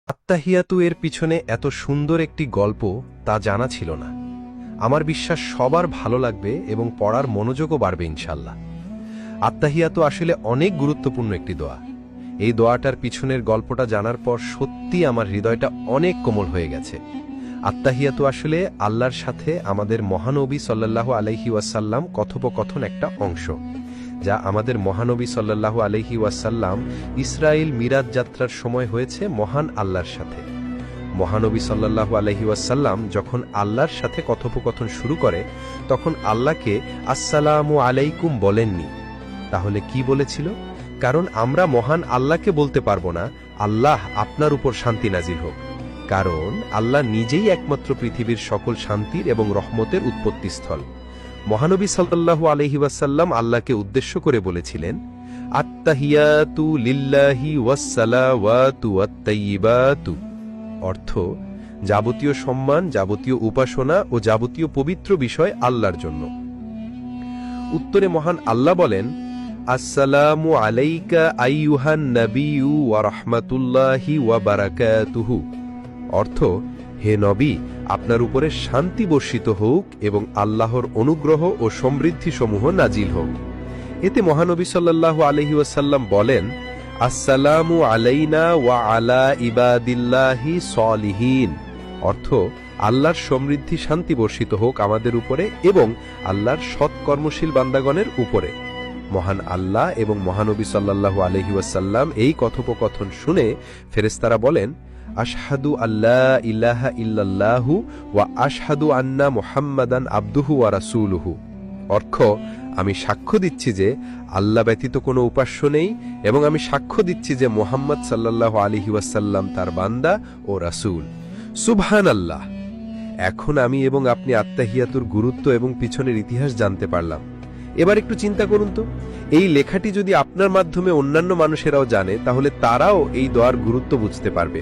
আত্তাহিয়াতু এর পিছনে এত সুন্দর একটি গল্প তা জানা ছিল না। আমার বিশ্বাস সবার ভালো লাগবে এবং পড়ার মনোযোগও বাড়বে ইনশাল্লাহ। আত্তাহিয়াতু আসলে অনেক গুরুত্বপূর্ণ একটি দোয়া। এই দোয়াটার পিছনের গল্পটা জানার পর সত্যি আমার হৃদয়টা অনেক কোমল হয়ে গেছে। আত্তাহিয়াতু আসলে আল্লাহর সাথে আমাদের মহানবী সাল্লাল্লাহু আলাইহি ওয়াসাল্লাম কথোপকথন একটা অংশ, যা আমাদের মহানবী সাল্লাল্লাহু আলাইহি ওয়াসাল্লাম ইসরায়েল মিরাজ যাত্রার সময় হয়েছে মহান আল্লাহর সাথে। মহানবী সাল্লাল্লাহু আলাইহি ওয়াসাল্লাম যখন আল্লাহর সাথে কথোপকথন শুরু করে তখন আল্লাহকে আসসালামু আলাইকুম বলেননি, তাহলে কি বলেছিল? কারণ আমরা মহান আল্লাহকে বলতে পারবো না আল্লাহ আপনার উপর শান্তি নাজিল হোক, কারণ আল্লাহ নিজেই একমাত্র পৃথিবীর সকল শান্তির এবং রহমতের উৎপত্তিস্থল। মহানবী সাল্লাল্লাহু আলাইহি ওয়াসাল্লাম আল্লাহকে উদ্দেশ্য করে বলেছিলেন, আত্তাহিয়াতু লিল্লাহি ওয়াসসালাওয়াতু ওয়াত-তাইয়্যিবাতু, অর্থ যাবতীয় সম্মান, যাবতীয় উপাসনা ও যাবতীয় পবিত্র বিষয় আল্লাহর জন্য। উত্তরে মহান আল্লাহ বলেন, আসসালামু আলাইকা আইয়ুহান নাবিয়্যু ওয়া রাহমাতুল্লাহি ওয়া বারাকাতুহু, অর্থ হে নবী, আপনার উপরে শান্তি বর্ষিত হোক এবং আল্লাহর অনুগ্রহ ও সমৃদ্ধিসমূহ নাজিল হোক। এতে মহানবী সাল্লাল্লাহু আলাইহি ওয়াসাল্লাম বলেন, আসসালামু আলাইনা ওয়া আলা ইবাদিল্লাহি সলিহিন, অর্থ আল্লাহর সমৃদ্ধি শান্তি বর্ষিত হোক আমাদের উপরে এবং আল্লাহর সৎকর্মশীল বান্দাগণের উপরে। মহান আল্লাহ এবং মহানবী সাল্লাল্লাহু আলাইহি ওয়াসাল্লাম এই কথোপকথন শুনে ফেরেশতারা বলেন, আশহাদু আল্লা ইলাহা ইল্লাল্লাহু ওয়া আশহাদু আন্না মুহাম্মাদান আবদুহু ওয়া রাসূলুহু, অর্থ আমি সাক্ষ্য দিচ্ছি যে আল্লাহ ব্যতীত কোনো উপাস্য নেই এবং আমি সাক্ষ্য দিচ্ছি যে মুহাম্মদ সাল্লাল্লাহু আলাইহি ওয়াসাল্লাম তার বান্দা ও রাসূল। সুবহানাল্লাহ। এখন আমি এবং আপনি আত্তাহিয়াতুর গুরুত্ব এবং পিছনের ইতিহাস জানতে পারলাম। এবার একটু চিন্তা করুন তো, এই লেখাটি যদি আপনার মাধ্যমে অন্যান্য মানুষেরাও জানে তাহলে তারাও এই দোয়ার গুরুত্ব বুঝতে পারবে।